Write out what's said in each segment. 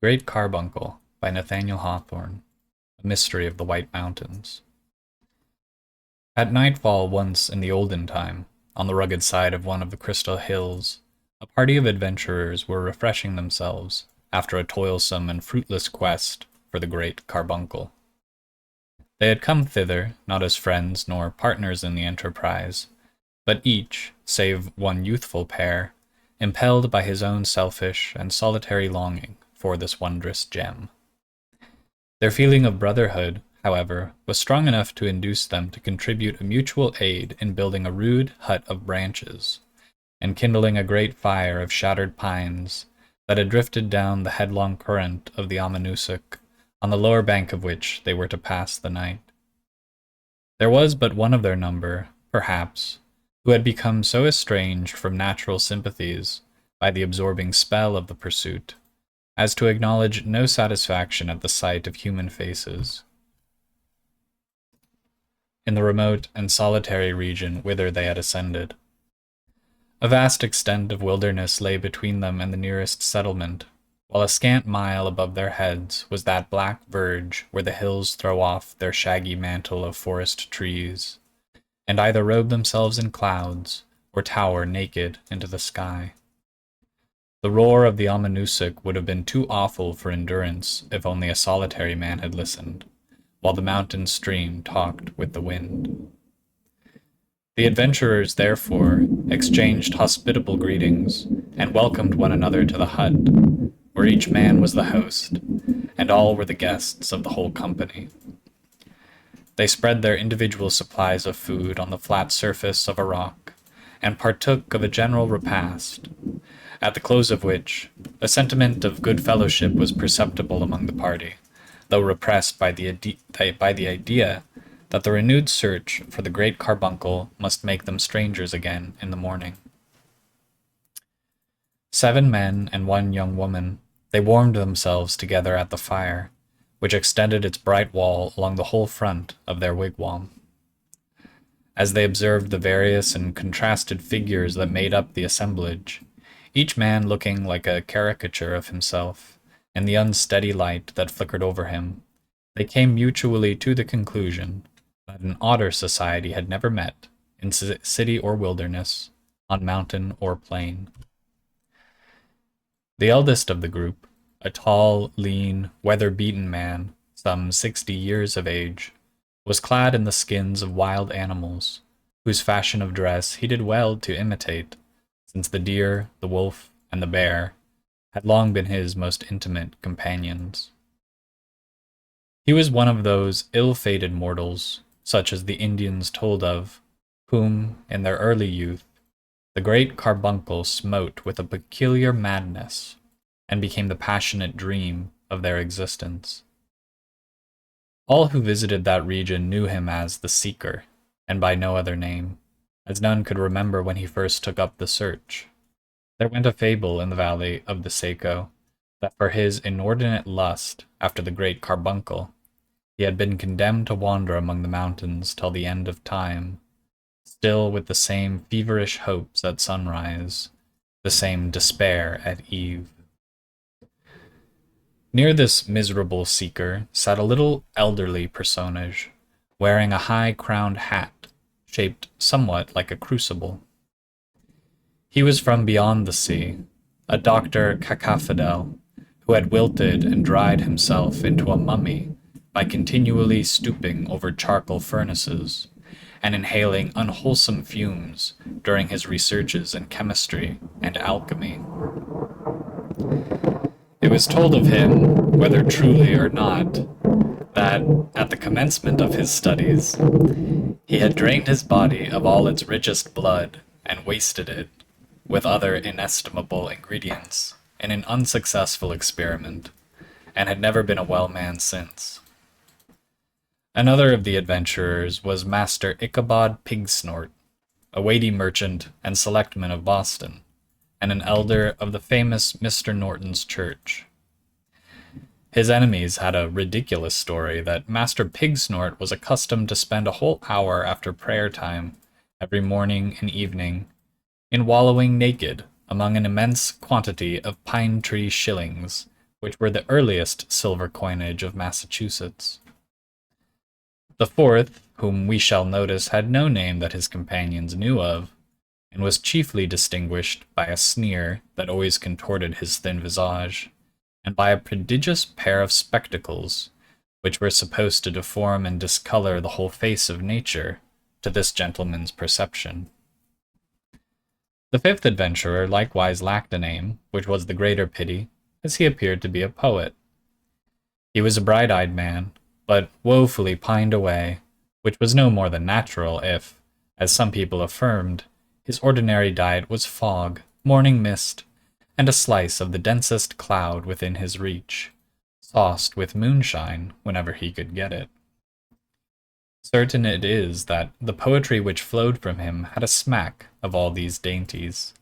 Great Carbuncle by Nathaniel Hawthorne, A Mystery of the White Mountains. At nightfall once in the olden time, on the rugged side of one of the crystal hills, a party of adventurers were refreshing themselves after a toilsome and fruitless quest for the Great Carbuncle. They had come thither not as friends nor partners in the enterprise, but each, save one youthful pair, impelled by his own selfish and solitary longing for this wondrous gem. Their feeling of brotherhood, however, was strong enough to induce them to contribute a mutual aid in building a rude hut of branches, and kindling a great fire of shattered pines that had drifted down the headlong current of the Amanusuk, on the lower bank of which they were to pass the night. There was but one of their number, perhaps, who had become so estranged from natural sympathies by the absorbing spell of the pursuit as to acknowledge no satisfaction at the sight of human faces. In the remote and solitary region whither they had ascended, a vast extent of wilderness lay between them and the nearest settlement, while a scant mile above their heads was that black verge where the hills throw off their shaggy mantle of forest trees, and either robe themselves in clouds or tower naked into the sky. The roar of the Amanusuk would have been too awful for endurance if only a solitary man had listened, while the mountain stream talked with the wind. The adventurers, therefore, exchanged hospitable greetings and welcomed one another to the hut, where each man was the host, and all were the guests of the whole company. They spread their individual supplies of food on the flat surface of a rock, and partook of a general repast, at the close of which a sentiment of good fellowship was perceptible among the party, though repressed by the idea that the renewed search for the Great Carbuncle must make them strangers again in the morning. 7 men and 1 young woman, they warmed themselves together at the fire, which extended its bright wall along the whole front of their wigwam. As they observed the various and contrasted figures that made up the assemblage, each man looking like a caricature of himself, in the unsteady light that flickered over him, they came mutually to the conclusion that an odder society had never met, in city or wilderness, on mountain or plain. The eldest of the group, a tall, lean, weather-beaten man, some 60 years of age, was clad in the skins of wild animals, whose fashion of dress he did well to imitate, since the deer, the wolf, and the bear had long been his most intimate companions. He was one of those ill-fated mortals, such as the Indians told of, whom, in their early youth, the Great Carbuncle smote with a peculiar madness, and became the passionate dream of their existence. All who visited that region knew him as the Seeker, and by no other name, as none could remember when he first took up the search. There went a fable in the valley of the Saco that for his inordinate lust after the Great Carbuncle, he had been condemned to wander among the mountains till the end of time, still with the same feverish hopes at sunrise, the same despair at eve. Near this miserable seeker sat a little elderly personage, wearing a high-crowned hat shaped somewhat like a crucible. He was from beyond the sea, a Dr. Cacaphodel, who had wilted and dried himself into a mummy by continually stooping over charcoal furnaces and inhaling unwholesome fumes during his researches in chemistry and alchemy. It was told of him, whether truly or not, that at the commencement of his studies, he had drained his body of all its richest blood and wasted it, with other inestimable ingredients, in an unsuccessful experiment, and had never been a well man since. Another of the adventurers was Master Ichabod Pigsnort, a weighty merchant and selectman of Boston, and an elder of the famous Mr. Norton's church. His enemies had a ridiculous story that Master Pigsnort was accustomed to spend a whole hour after prayer time, every morning and evening, in wallowing naked among an immense quantity of pine tree shillings which were the earliest silver coinage of Massachusetts. The fourth, whom we shall notice, had no name that his companions knew of, and was chiefly distinguished by a sneer that always contorted his thin visage, and by a prodigious pair of spectacles, which were supposed to deform and discolor the whole face of nature, to this gentleman's perception. The fifth adventurer likewise lacked a name, which was the greater pity, as he appeared to be a poet. He was a bright-eyed man, but woefully pined away, which was no more than natural if, as some people affirmed, his ordinary diet was fog, morning mist, and a slice of the densest cloud within his reach, sauced with moonshine whenever he could get it. Certain it is that the poetry which flowed from him had a smack of all these dainties.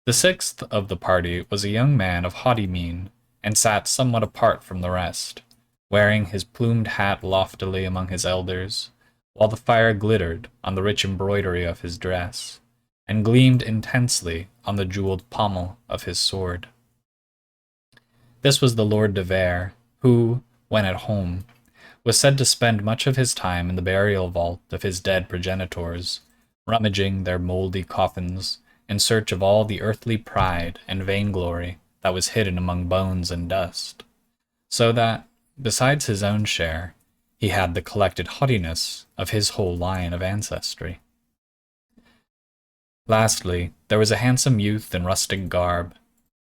The sixth of the party was a young man of haughty mien, and sat somewhat apart from the rest, wearing his plumed hat loftily among his elders, while the fire glittered on the rich embroidery of his dress, and gleamed intensely on the jeweled pommel of his sword. This was the Lord de Vere, who, when at home, was said to spend much of his time in the burial vault of his dead progenitors, rummaging their mouldy coffins in search of all the earthly pride and vainglory that was hidden among bones and dust, so that, besides his own share, he had the collected haughtiness of his whole line of ancestry. Lastly, there was a handsome youth in rustic garb,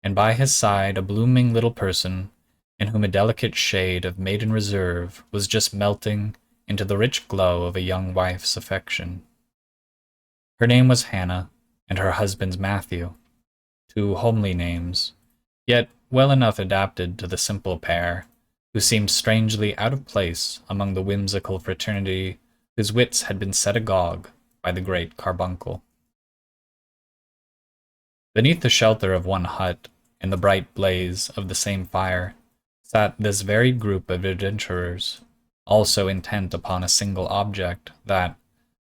and by his side a blooming little person, in whom a delicate shade of maiden reserve was just melting into the rich glow of a young wife's affection. Her name was Hannah, and her husband's Matthew, two homely names, yet well enough adapted to the simple pair, who seemed strangely out of place among the whimsical fraternity whose wits had been set agog by the Great Carbuncle. Beneath the shelter of one hut, in the bright blaze of the same fire, sat this very group of adventurers, also intent upon a single object, that,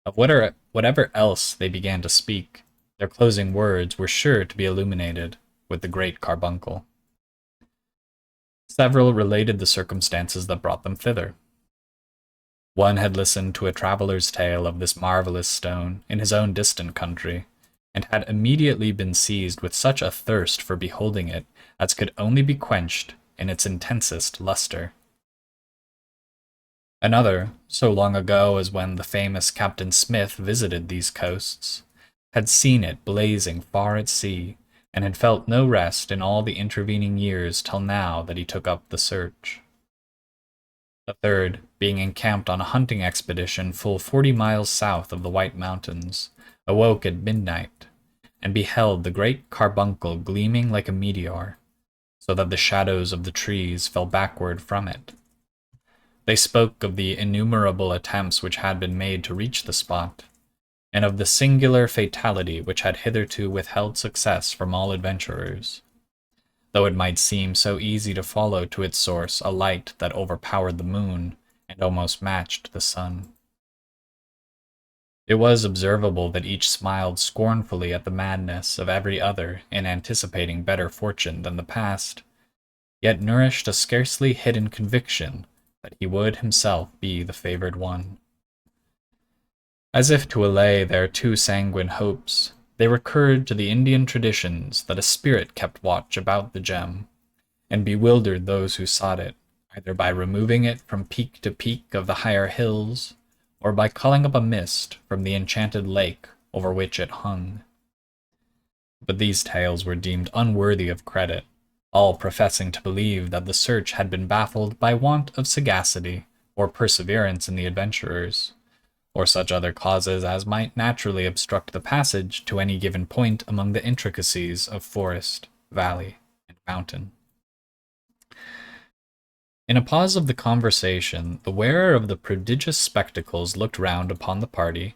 of whatever else they began to speak, their closing words were sure to be illuminated with the Great Carbuncle. Several related the circumstances that brought them thither. One had listened to a traveller's tale of this marvelous stone in his own distant country, and had immediately been seized with such a thirst for beholding it as could only be quenched in its intensest luster. Another, so long ago as when the famous Captain Smith visited these coasts, had seen it blazing far at sea, and had felt no rest in all the intervening years till now that he took up the search. A third, being encamped on a hunting expedition full 40 miles south of the White Mountains, awoke at midnight, and beheld the Great Carbuncle gleaming like a meteor, so that the shadows of the trees fell backward from it. They spoke of the innumerable attempts which had been made to reach the spot, and of the singular fatality which had hitherto withheld success from all adventurers, though it might seem so easy to follow to its source a light that overpowered the moon and almost matched the sun. It was observable that each smiled scornfully at the madness of every other in anticipating better fortune than the past, yet nourished a scarcely hidden conviction that he would himself be the favored one. As if to allay their too sanguine hopes, they recurred to the Indian traditions that a spirit kept watch about the gem, and bewildered those who sought it, either by removing it from peak to peak of the higher hills, or by calling up a mist from the enchanted lake over which it hung. But these tales were deemed unworthy of credit, all professing to believe that the search had been baffled by want of sagacity or perseverance in the adventurers, or such other causes as might naturally obstruct the passage to any given point among the intricacies of forest, valley, and mountain. In a pause of the conversation, the wearer of the prodigious spectacles looked round upon the party,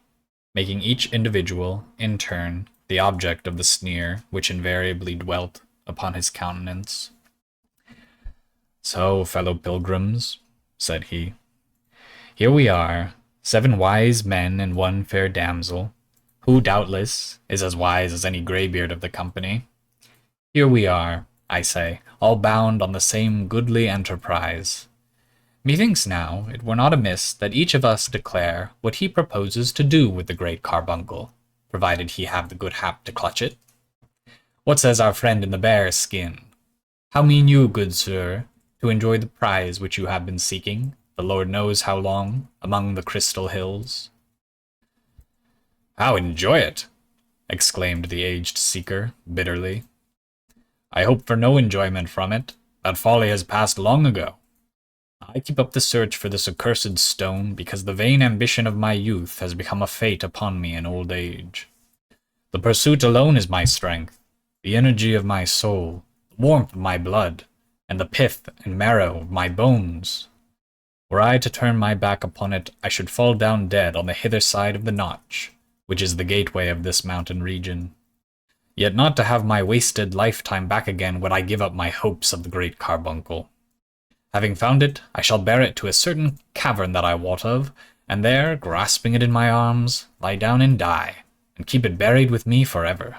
making each individual, in turn, the object of the sneer which invariably dwelt upon his countenance. "So, fellow pilgrims," said he, "here we are, 7 wise men and 1 fair damsel, who, doubtless, is as wise as any greybeard of the company. Here we are, I say, all bound on the same goodly enterprise. Methinks now it were not amiss that each of us declare what he proposes to do with the Great Carbuncle, provided he have the good hap to clutch it. What says our friend in the bear's skin? How mean you, good sir, to enjoy the prize which you have been seeking, the Lord knows how long, among the crystal hills? How enjoy it? Exclaimed the aged seeker, bitterly. I hope for no enjoyment from it. That folly has passed long ago. I keep up the search for this accursed stone because the vain ambition of my youth has become a fate upon me in old age. The pursuit alone is my strength, the energy of my soul, the warmth of my blood, and the pith and marrow of my bones. Were I to turn my back upon it, I should fall down dead on the hither side of the notch, which is the gateway of this mountain region. Yet not to have my wasted lifetime back again would I give up my hopes of the Great Carbuncle. Having found it, I shall bear it to a certain cavern that I wot of, and there, grasping it in my arms, lie down and die, and keep it buried with me forever.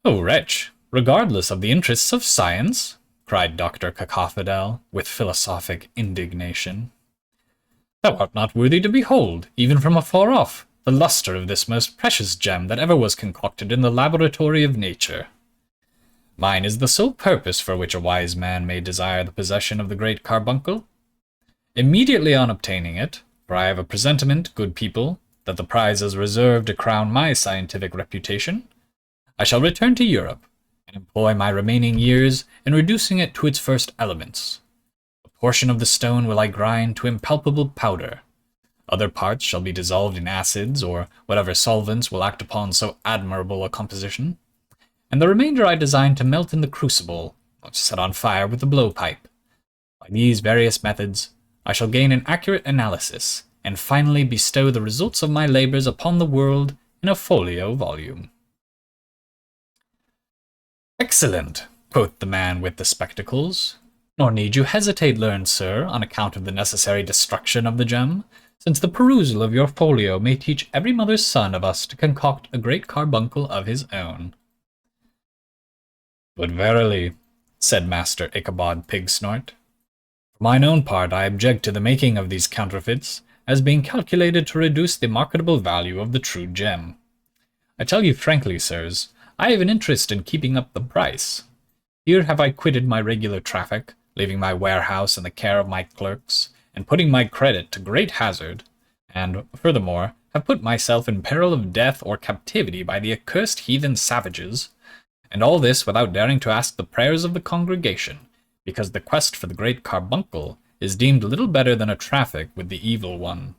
O wretch, regardless of the interests of science, cried Dr. Cacaphodel, with philosophic indignation. Thou art not worthy to behold, even from afar off, the lustre of this most precious gem that ever was concocted in the laboratory of nature. Mine is the sole purpose for which a wise man may desire the possession of the Great Carbuncle. Immediately on obtaining it, for I have a presentiment, good people, that the prize is reserved to crown my scientific reputation, I shall return to Europe, and employ my remaining years in reducing it to its first elements. A portion of the stone will I grind to impalpable powder. Other parts shall be dissolved in acids, or whatever solvents will act upon so admirable a composition, and the remainder I design to melt in the crucible, or to set on fire with the blowpipe. By these various methods, I shall gain an accurate analysis, and finally bestow the results of my labors upon the world in a folio volume. Excellent, quoth the man with the spectacles. Nor need you hesitate, learned sir, on account of the necessary destruction of the gem, since the perusal of your folio may teach every mother's son of us to concoct a great carbuncle of his own. But verily, said Master Ichabod Pigsnort, for mine own part I object to the making of these counterfeits, as being calculated to reduce the marketable value of the true gem. I tell you frankly, sirs, I have an interest in keeping up the price. Here have I quitted my regular traffic, leaving my warehouse in the care of my clerks, and putting my credit to great hazard, and, furthermore, have put myself in peril of death or captivity by the accursed heathen savages, and all this without daring to ask the prayers of the congregation, because the quest for the Great Carbuncle is deemed little better than a traffic with the evil one.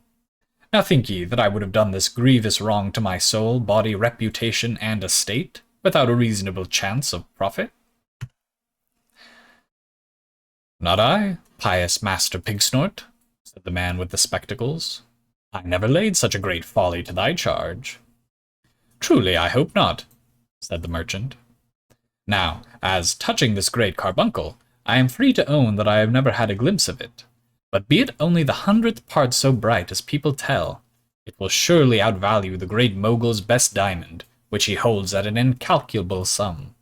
Now think ye that I would have done this grievous wrong to my soul, body, reputation, and estate, without a reasonable chance of profit? Not I, pious Master Pigsnort, said the man with the spectacles. I never laid such a great folly to thy charge. Truly, I hope not, said the merchant. Now, as touching this Great Carbuncle, I am free to own that I have never had a glimpse of it, but be it only the 100th part so bright as people tell, it will surely outvalue the great mogul's best diamond, which he holds at an incalculable sum.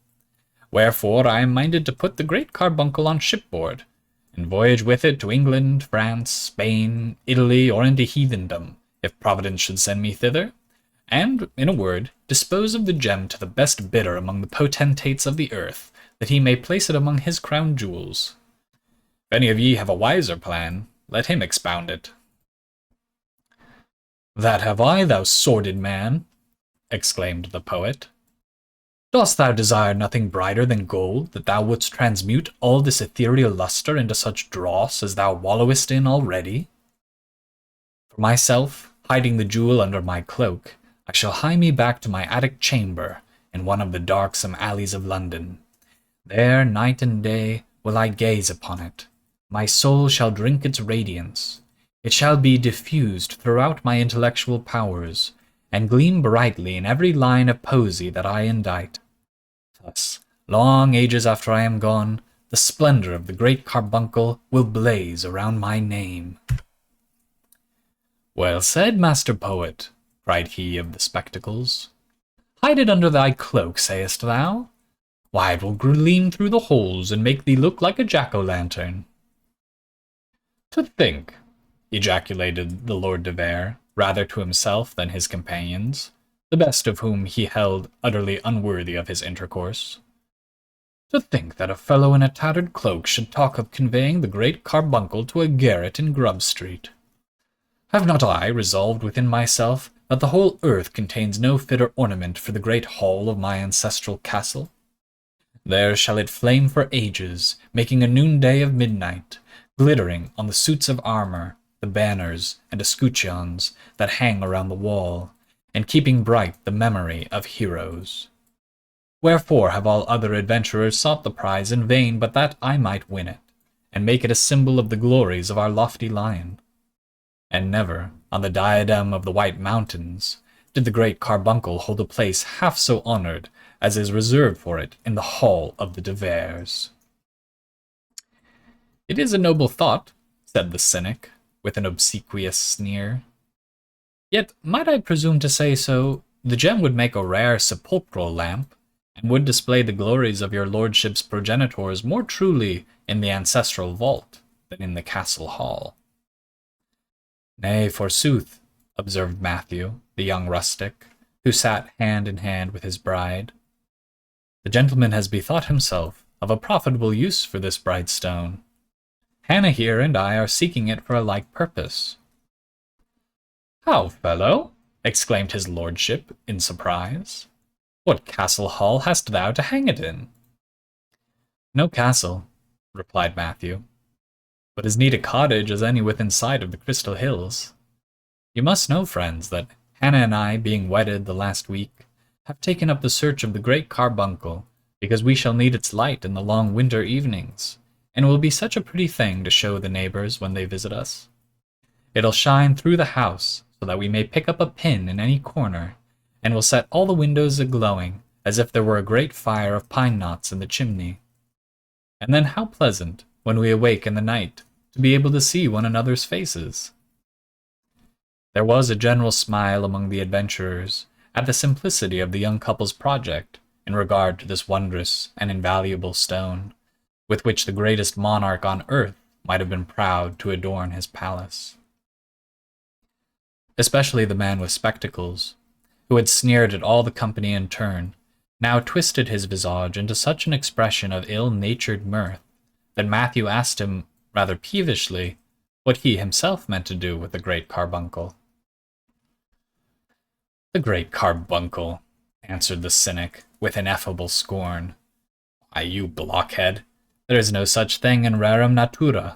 Wherefore I am minded to put the Great Carbuncle on shipboard, and voyage with it to England, France, Spain, Italy, or into heathendom, if Providence should send me thither, and, in a word, dispose of the gem to the best bidder among the potentates of the earth, that he may place it among his crown jewels. If any of ye have a wiser plan, let him expound it. That have I, thou sordid man, exclaimed the poet. Dost thou desire nothing brighter than gold, that thou wouldst transmute all this ethereal lustre into such dross as thou wallowest in already? For myself, hiding the jewel under my cloak, I shall hie me back to my attic chamber in one of the darksome alleys of London. There, night and day, will I gaze upon it. My soul shall drink its radiance. It shall be diffused throughout my intellectual powers, and gleam brightly in every line of poesy that I indite. Thus, long ages after I am gone, the splendor of the Great Carbuncle will blaze around my name. Well said, Master Poet, cried he of the spectacles. Hide it under thy cloak, sayest thou? Why, it will gleam through the holes and make thee look like a jack-o'-lantern." "To think," ejaculated the Lord de Vere, rather to himself than his companions, the best of whom he held utterly unworthy of his intercourse, "to think that a fellow in a tattered cloak should talk of conveying the Great Carbuncle to a garret in Grub Street. Have not I resolved within myself that the whole earth contains no fitter ornament for the great hall of my ancestral castle? There shall it flame for ages, making a noonday of midnight, glittering on the suits of armor, the banners and escutcheons that hang around the wall, and keeping bright the memory of heroes. Wherefore have all other adventurers sought the prize in vain but that I might win it, and make it a symbol of the glories of our lofty lion? And never, on the diadem of the White Mountains, did the Great Carbuncle hold a place half so honored as is reserved for it in the hall of the de Veres." "It is a noble thought," said the cynic, with an obsequious sneer. "Yet, might I presume to say so, the gem would make a rare sepulchral lamp, and would display the glories of your lordship's progenitors more truly in the ancestral vault than in the castle hall." "Nay, forsooth," observed Matthew, the young rustic, who sat hand in hand with his bride. "The gentleman has bethought himself of a profitable use for this bright stone. Hannah here and I are seeking it for a like purpose." "How, fellow?" exclaimed his lordship in surprise. "What castle hall hast thou to hang it in?" "No castle," replied Matthew, "but as neat a cottage as any within sight of the Crystal Hills. You must know, friends, that Hannah and I, being wedded the last week, have taken up the search of the Great Carbuncle, because we shall need its light in the long winter evenings, and it will be such a pretty thing to show the neighbors when they visit us. It'll shine through the house, so that we may pick up a pin in any corner, and will set all the windows a-glowing, as if there were a great fire of pine knots in the chimney. And then how pleasant, when we awake in the night, to be able to see one another's faces." There was a general smile among the adventurers at the simplicity of the young couple's project in regard to this wondrous and invaluable stone, with which the greatest monarch on earth might have been proud to adorn his palace. Especially the man with spectacles, who had sneered at all the company in turn, now twisted his visage into such an expression of ill-natured mirth that Matthew asked him, rather peevishly, what he himself meant to do with the Great Carbuncle. "The Great Carbuncle," answered the cynic, with ineffable scorn. "Why, you blockhead, there is no such thing in rerum natura.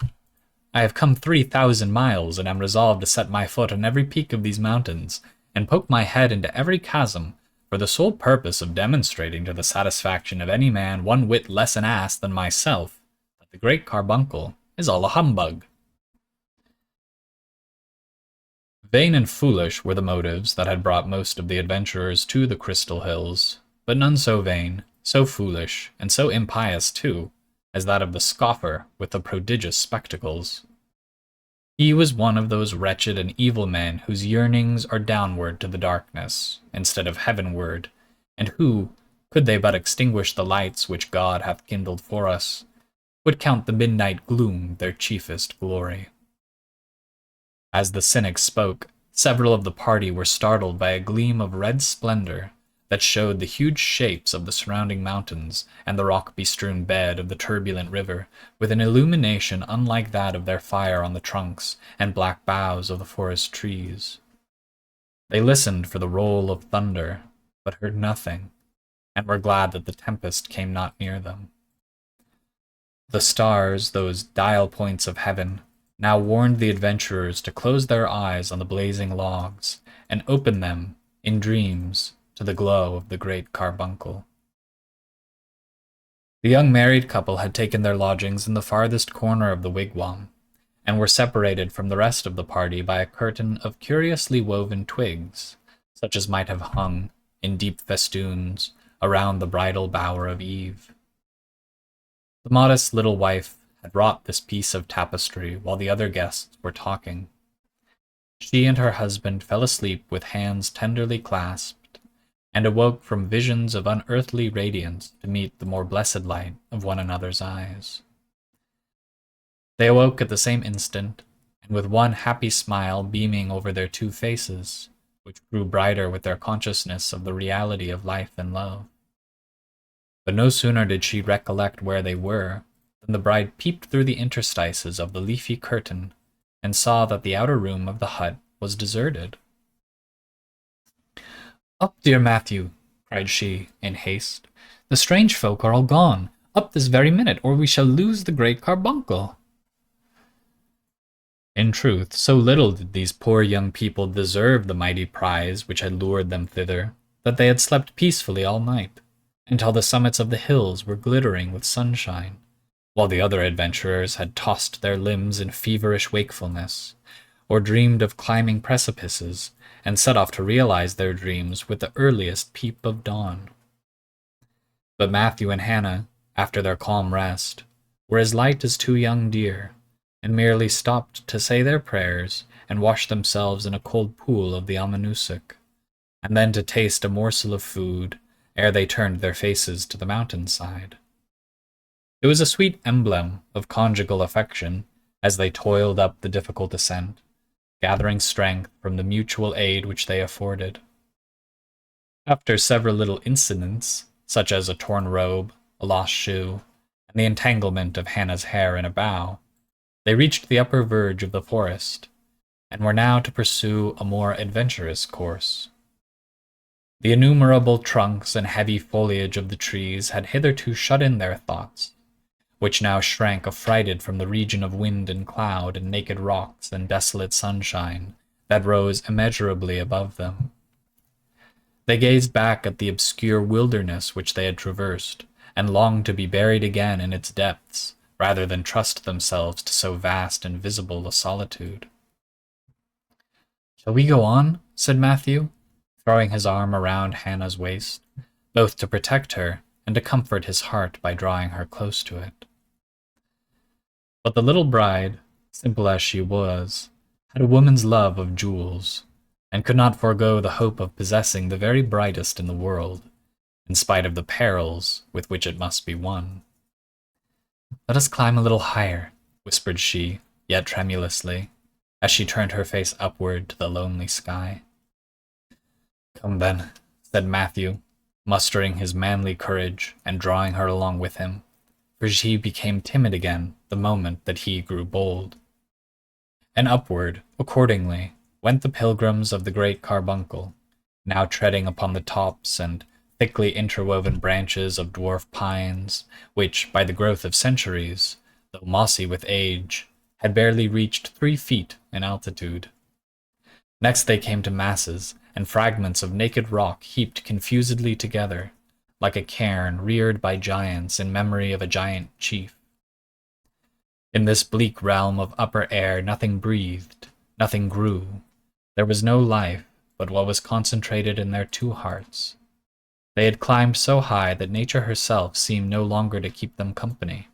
I have come 3,000 miles, and am resolved to set my foot on every peak of these mountains, and poke my head into every chasm, for the sole purpose of demonstrating to the satisfaction of any man one whit less an ass than myself, that the Great Carbuncle is all a humbug." Vain and foolish were the motives that had brought most of the adventurers to the Crystal Hills, but none so vain, so foolish, and so impious too, as that of the scoffer with the prodigious spectacles. He was one of those wretched and evil men whose yearnings are downward to the darkness, instead of heavenward, and who, could they but extinguish the lights which God hath kindled for us, would count the midnight gloom their chiefest glory. As the cynic spoke, several of the party were startled by a gleam of red splendor that showed the huge shapes of the surrounding mountains and the rock-bestrewn bed of the turbulent river, with an illumination unlike that of their fire on the trunks and black boughs of the forest trees. They listened for the roll of thunder, but heard nothing, and were glad that the tempest came not near them. The stars, those dial points of heaven, now warned the adventurers to close their eyes on the blazing logs, and open them, in dreams, to the glow of the Great Carbuncle. The young married couple had taken their lodgings in the farthest corner of the wigwam, and were separated from the rest of the party by a curtain of curiously woven twigs, such as might have hung, in deep festoons, around the bridal bower of Eve. The modest little wife had wrought this piece of tapestry while the other guests were talking. She and her husband fell asleep with hands tenderly clasped, and awoke from visions of unearthly radiance to meet the more blessed light of one another's eyes. They awoke at the same instant, and with one happy smile beaming over their two faces, which grew brighter with their consciousness of the reality of life and love. But no sooner did she recollect where they were, than the bride peeped through the interstices of the leafy curtain, and saw that the outer room of the hut was deserted. "Up, dear Matthew," cried she, in haste. "The strange folk are all gone. Up this very minute, or we shall lose the Great Carbuncle." In truth, so little did these poor young people deserve the mighty prize which had lured them thither, that they had slept peacefully all night, until the summits of the hills were glittering with sunshine, while the other adventurers had tossed their limbs in feverish wakefulness, or dreamed of climbing precipices, and set off to realize their dreams with the earliest peep of dawn. But Matthew and Hannah, after their calm rest, were as light as two young deer, and merely stopped to say their prayers and wash themselves in a cold pool of the Almanusik, and then to taste a morsel of food ere they turned their faces to the mountainside. It was a sweet emblem of conjugal affection as they toiled up the difficult ascent, gathering strength from the mutual aid which they afforded. After several little incidents, such as a torn robe, a lost shoe, and the entanglement of Hannah's hair in a bough, they reached the upper verge of the forest, and were now to pursue a more adventurous course. The innumerable trunks and heavy foliage of the trees had hitherto shut in their thoughts, which now shrank affrighted from the region of wind and cloud and naked rocks and desolate sunshine that rose immeasurably above them. They gazed back at the obscure wilderness which they had traversed, and longed to be buried again in its depths, rather than trust themselves to so vast and visible a solitude. "Shall we go on?" said Matthew, throwing his arm around Hannah's waist, both to protect her and to comfort his heart by drawing her close to it. But the little bride, simple as she was, had a woman's love of jewels, and could not forego the hope of possessing the very brightest in the world, in spite of the perils with which it must be won. "Let us climb a little higher," whispered she, yet tremulously, as she turned her face upward to the lonely sky. "Come then," said Matthew, mustering his manly courage and drawing her along with him, for she became timid again the moment that he grew bold. And upward, accordingly, went the pilgrims of the Great Carbuncle, now treading upon the tops and thickly interwoven branches of dwarf pines, which, by the growth of centuries, though mossy with age, had barely reached 3 feet in altitude. Next they came to masses and fragments of naked rock heaped confusedly together, like a cairn reared by giants in memory of a giant chief. In this bleak realm of upper air nothing breathed, nothing grew. There was no life but what was concentrated in their two hearts. They had climbed so high that nature herself seemed no longer to keep them company.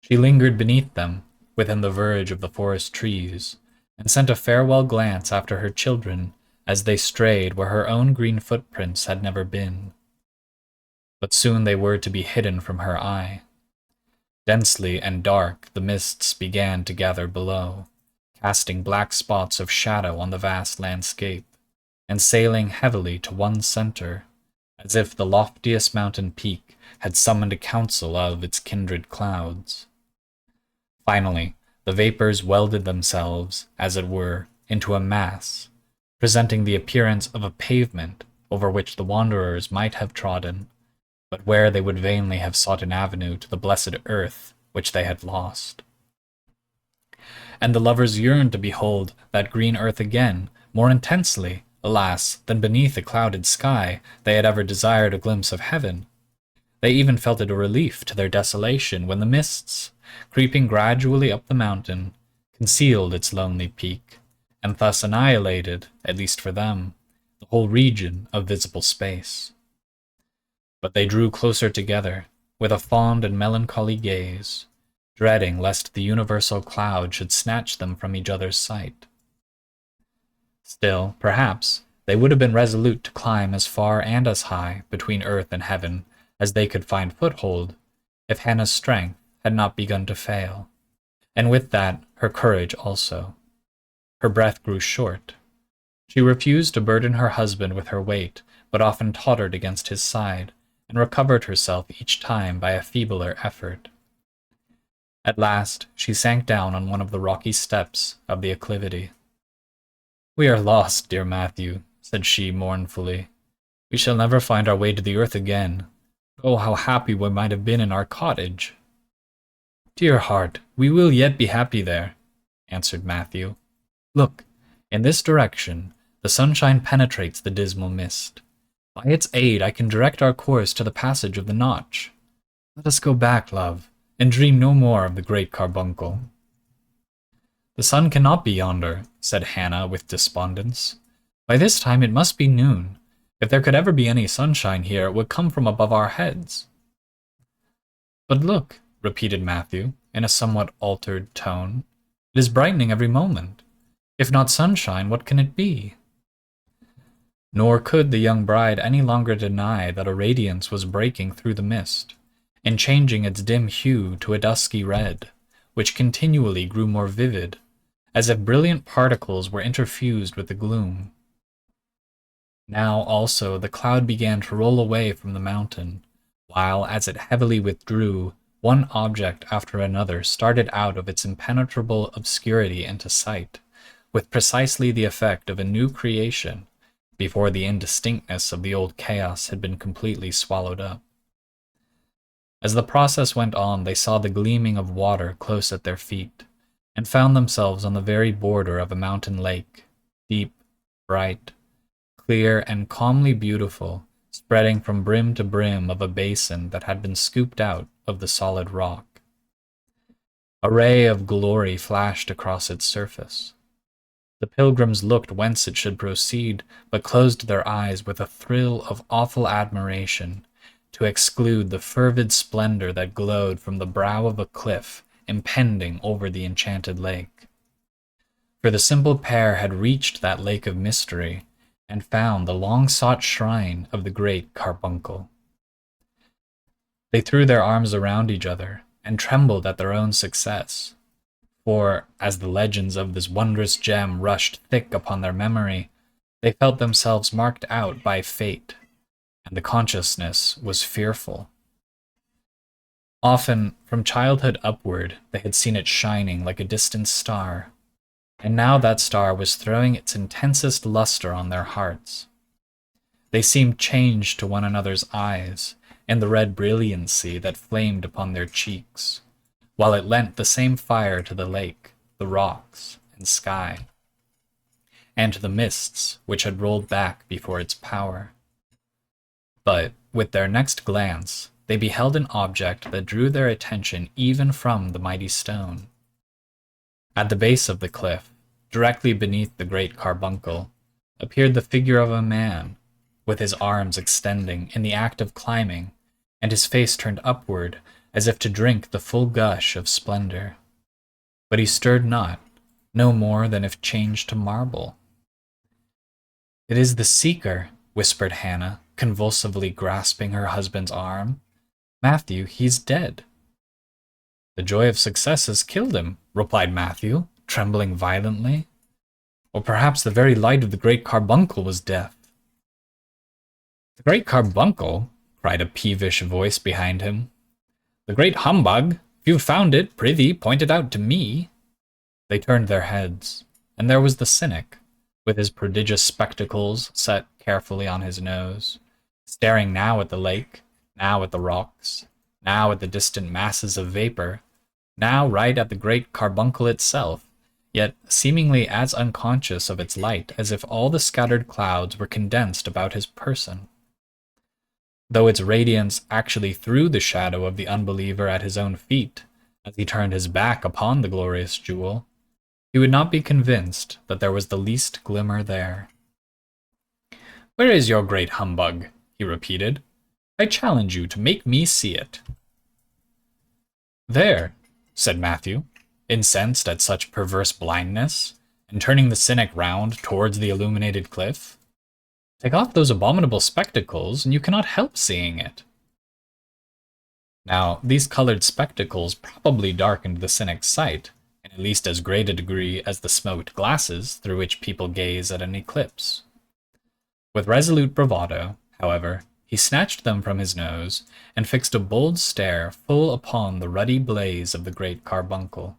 She lingered beneath them, within the verge of the forest trees, and sent a farewell glance after her children as they strayed where her own green footprints had never been. But soon they were to be hidden from her eye. Densely and dark the mists began to gather below, casting black spots of shadow on the vast landscape, and sailing heavily to one center, as if the loftiest mountain peak had summoned a council of its kindred clouds. Finally, the vapors welded themselves, as it were, into a mass, presenting the appearance of a pavement over which the wanderers might have trodden, but where they would vainly have sought an avenue to the blessed earth which they had lost. And the lovers yearned to behold that green earth again, more intensely, alas, than beneath a clouded sky they had ever desired a glimpse of heaven. They even felt it a relief to their desolation when the mists, creeping gradually up the mountain, concealed its lonely peak, and thus annihilated, at least for them, the whole region of visible space. But they drew closer together, with a fond and melancholy gaze, dreading lest the universal cloud should snatch them from each other's sight. Still, perhaps, They would have been resolute to climb as far and as high between earth and heaven as they could find foothold, if Hannah's strength had not begun to fail, and with that her courage also. Her breath grew short. She refused to burden her husband with her weight, but often tottered against his side, and recovered herself each time by a feebler effort. At last she sank down on one of the rocky steps of the acclivity. "We are lost, dear Matthew," said she mournfully. "We shall never find our way to the earth again. Oh, how happy we might have been in our cottage!" "Dear heart, we will yet be happy there," answered Matthew. "Look, in this direction the sunshine penetrates the dismal mist. By its aid I can direct our course to the passage of the Notch. Let us go back, love, and dream no more of the Great Carbuncle." "The sun cannot be yonder," said Hannah with despondence. "By this time it must be noon. If there could ever be any sunshine here, it would come from above our heads." "But look," repeated Matthew, in a somewhat altered tone. "It is brightening every moment. If not sunshine, what can it be?" Nor could the young bride any longer deny that a radiance was breaking through the mist, and changing its dim hue to a dusky red, which continually grew more vivid, as if brilliant particles were interfused with the gloom. Now also the cloud began to roll away from the mountain, while, as it heavily withdrew, one object after another started out of its impenetrable obscurity into sight, with precisely the effect of a new creation, before the indistinctness of the old chaos had been completely swallowed up. As the process went on, they saw the gleaming of water close at their feet, and found themselves on the very border of a mountain lake, deep, bright, clear, and calmly beautiful, spreading from brim to brim of a basin that had been scooped out of the solid rock. A ray of glory flashed across its surface. The pilgrims looked whence it should proceed, but closed their eyes with a thrill of awful admiration, to exclude the fervid splendor that glowed from the brow of a cliff impending over the enchanted lake. For the simple pair had reached that lake of mystery, and found the long-sought shrine of the Great Carbuncle. They threw their arms around each other, and trembled at their own success, for, as the legends of this wondrous gem rushed thick upon their memory, they felt themselves marked out by fate, and the consciousness was fearful. Often, from childhood upward, they had seen it shining like a distant star, and now that star was throwing its intensest luster on their hearts. They seemed changed to one another's eyes, in the red brilliancy that flamed upon their cheeks, while it lent the same fire to the lake, the rocks, and sky, and to the mists which had rolled back before its power. But, with their next glance, they beheld an object that drew their attention even from the mighty stone. At the base of the cliff, directly beneath the Great Carbuncle, appeared the figure of a man, with his arms extending in the act of climbing, and his face turned upward as if to drink the full gush of splendor. But he stirred not, no more than if changed to marble. "It is the Seeker," whispered Hannah, convulsively grasping her husband's arm. "Matthew, he's dead." "The joy of success has killed him," replied Matthew, trembling violently. "Or perhaps the very light of the Great Carbuncle was death." "The Great Carbuncle?" cried a peevish voice behind him. "The great humbug! If you've found it, prithee point it out to me." They turned their heads, and there was the cynic, with his prodigious spectacles set carefully on his nose, staring now at the lake, now at the rocks, now at the distant masses of vapor, now right at the Great Carbuncle itself, yet seemingly as unconscious of its light as if all the scattered clouds were condensed about his person. Though its radiance actually threw the shadow of the unbeliever at his own feet, as he turned his back upon the glorious jewel, he would not be convinced that there was the least glimmer there. "Where is your great humbug?" he repeated. "I challenge you to make me see it." "There," said Matthew, incensed at such perverse blindness, and turning the cynic round towards the illuminated cliff. Take off those abominable spectacles, and you cannot help seeing it. Now, these colored spectacles probably darkened the cynic's sight, in at least as great a degree as the smoked glasses through which people gaze at an eclipse. With resolute bravado, however, he snatched them from his nose, and fixed a bold stare full upon the ruddy blaze of the Great Carbuncle.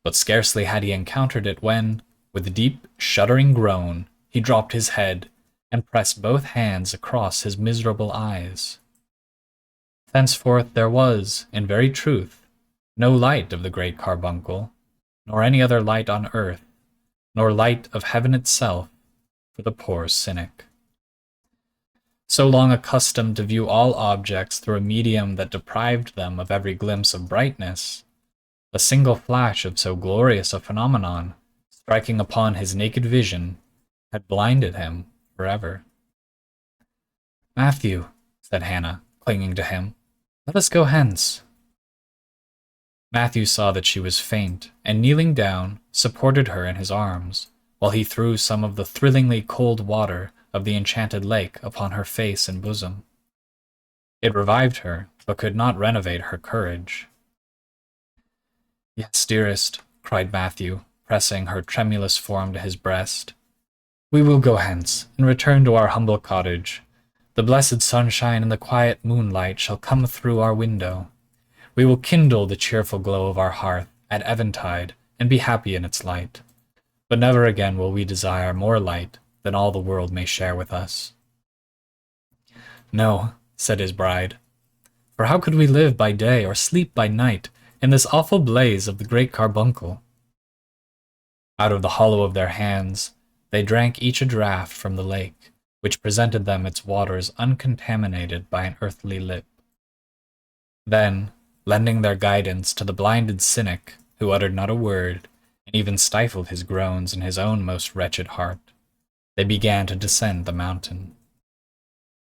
But scarcely had he encountered it when, with a deep, shuddering groan, he dropped his head, and pressed both hands across his miserable eyes. Thenceforth there was, in very truth, no light of the Great Carbuncle, nor any other light on earth, nor light of heaven itself, for the poor cynic. So long accustomed to view all objects through a medium that deprived them of every glimpse of brightness, a single flash of so glorious a phenomenon, striking upon his naked vision, had blinded him forever. "Matthew," said Hannah, clinging to him, "let us go hence." Matthew saw that she was faint, and kneeling down, supported her in his arms, while he threw some of the thrillingly cold water of the enchanted lake upon her face and bosom. It revived her, but could not renovate her courage. "Yes, dearest," cried Matthew, pressing her tremulous form to his breast. "We will go hence, and return to our humble cottage. The blessed sunshine and the quiet moonlight shall come through our window. We will kindle the cheerful glow of our hearth at eventide, and be happy in its light. But never again will we desire more light than all the world may share with us." "No," said his bride, "for how could we live by day or sleep by night in this awful blaze of the Great Carbuncle?" Out of the hollow of their hands, they drank each a draught from the lake, which presented them its waters uncontaminated by an earthly lip. Then, lending their guidance to the blinded cynic, who uttered not a word, and even stifled his groans in his own most wretched heart, they began to descend the mountain.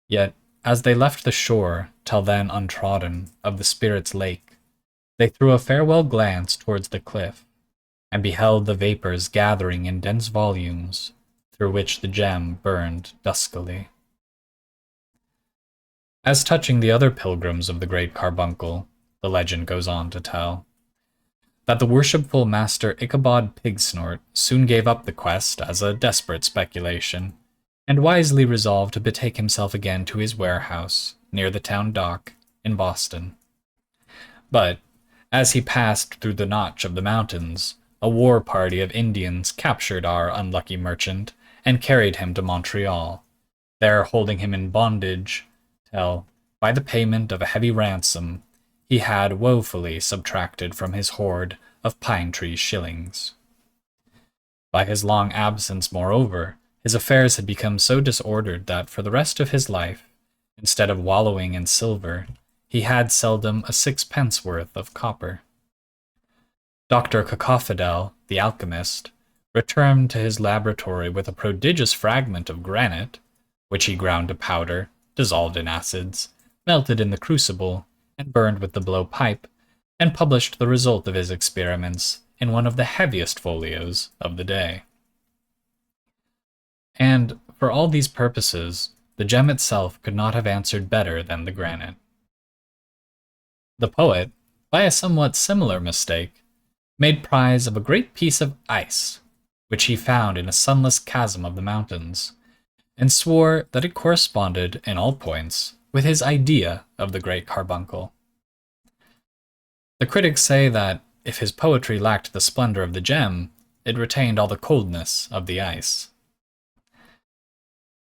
Yet, as they left the shore, till then untrodden, of the Spirit's lake, they threw a farewell glance towards the cliff, and beheld the vapors gathering in dense volumes, through which the gem burned duskily. As touching the other pilgrims of the Great Carbuncle, the legend goes on to tell that the worshipful Master Ichabod Pigsnort soon gave up the quest as a desperate speculation, and wisely resolved to betake himself again to his warehouse, near the town dock, in Boston. But, as he passed through the notch of the mountains, a war party of Indians captured our unlucky merchant, and carried him to Montreal, there holding him in bondage, till, by the payment of a heavy ransom, he had woefully subtracted from his hoard of pine-tree shillings. By his long absence, moreover, his affairs had become so disordered that for the rest of his life, instead of wallowing in silver, he had seldom a sixpence worth of copper. Dr. Cacaphodel, the alchemist, returned to his laboratory with a prodigious fragment of granite, which he ground to powder, dissolved in acids, melted in the crucible, and burned with the blowpipe, and published the result of his experiments in one of the heaviest folios of the day. And, for all these purposes, the gem itself could not have answered better than the granite. The poet, by a somewhat similar mistake, made prize of a great piece of ice, which he found in a sunless chasm of the mountains, and swore that it corresponded, in all points, with his idea of the Great Carbuncle. The critics say that, if his poetry lacked the splendor of the gem, it retained all the coldness of the ice.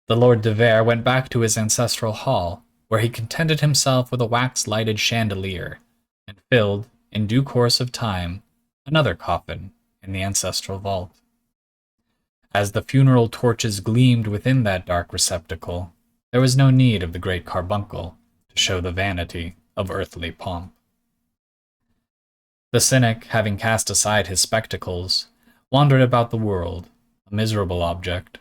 The Lord de Vere went back to his ancestral hall, where he contented himself with a wax-lighted chandelier, and filled, in due course of time, another coffin in the ancestral vault. As the funeral torches gleamed within that dark receptacle, there was no need of the Great Carbuncle to show the vanity of earthly pomp. The cynic, having cast aside his spectacles, wandered about the world, a miserable object,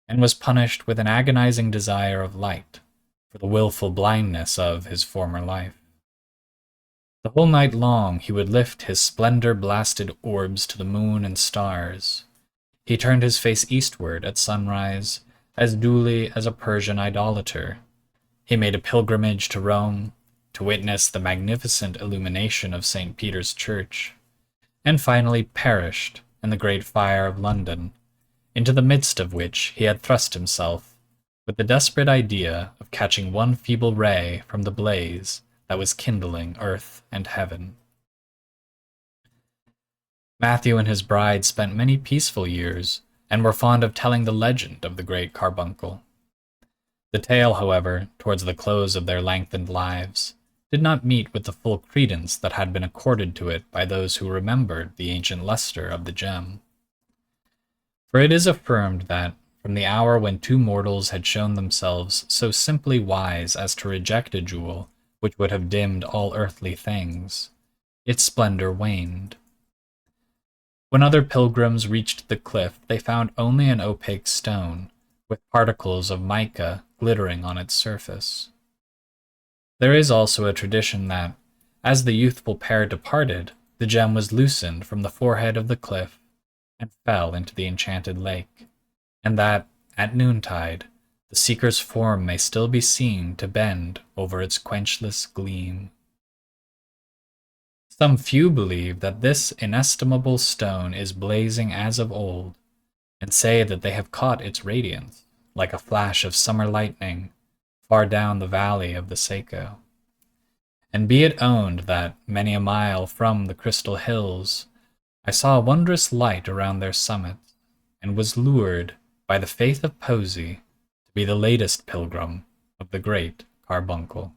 and was punished with an agonizing desire of light for the wilful blindness of his former life. The whole night long he would lift his splendor-blasted orbs to the moon and stars. He turned his face eastward at sunrise, as duly as a Persian idolater. He made a pilgrimage to Rome to witness the magnificent illumination of St. Peter's Church, and finally perished in the Great Fire of London, into the midst of which he had thrust himself, with the desperate idea of catching one feeble ray from the blaze that was kindling earth and heaven. Matthew and his bride spent many peaceful years, and were fond of telling the legend of the Great Carbuncle. The tale, however, towards the close of their lengthened lives, did not meet with the full credence that had been accorded to it by those who remembered the ancient lustre of the gem. For it is affirmed that, from the hour when two mortals had shown themselves so simply wise as to reject a jewel which would have dimmed all earthly things, its splendor waned. When other pilgrims reached the cliff, they found only an opaque stone, with particles of mica glittering on its surface. There is also a tradition that, as the youthful pair departed, the gem was loosened from the forehead of the cliff and fell into the enchanted lake, and that, at noontide, the seeker's form may still be seen to bend over its quenchless gleam. Some few believe that this inestimable stone is blazing as of old, and say that they have caught its radiance, like a flash of summer lightning, far down the valley of the Saco. And be it owned that, many a mile from the crystal hills, I saw a wondrous light around their summits, and was lured, by the faith of Posey, to be the latest pilgrim of the Great Carbuncle.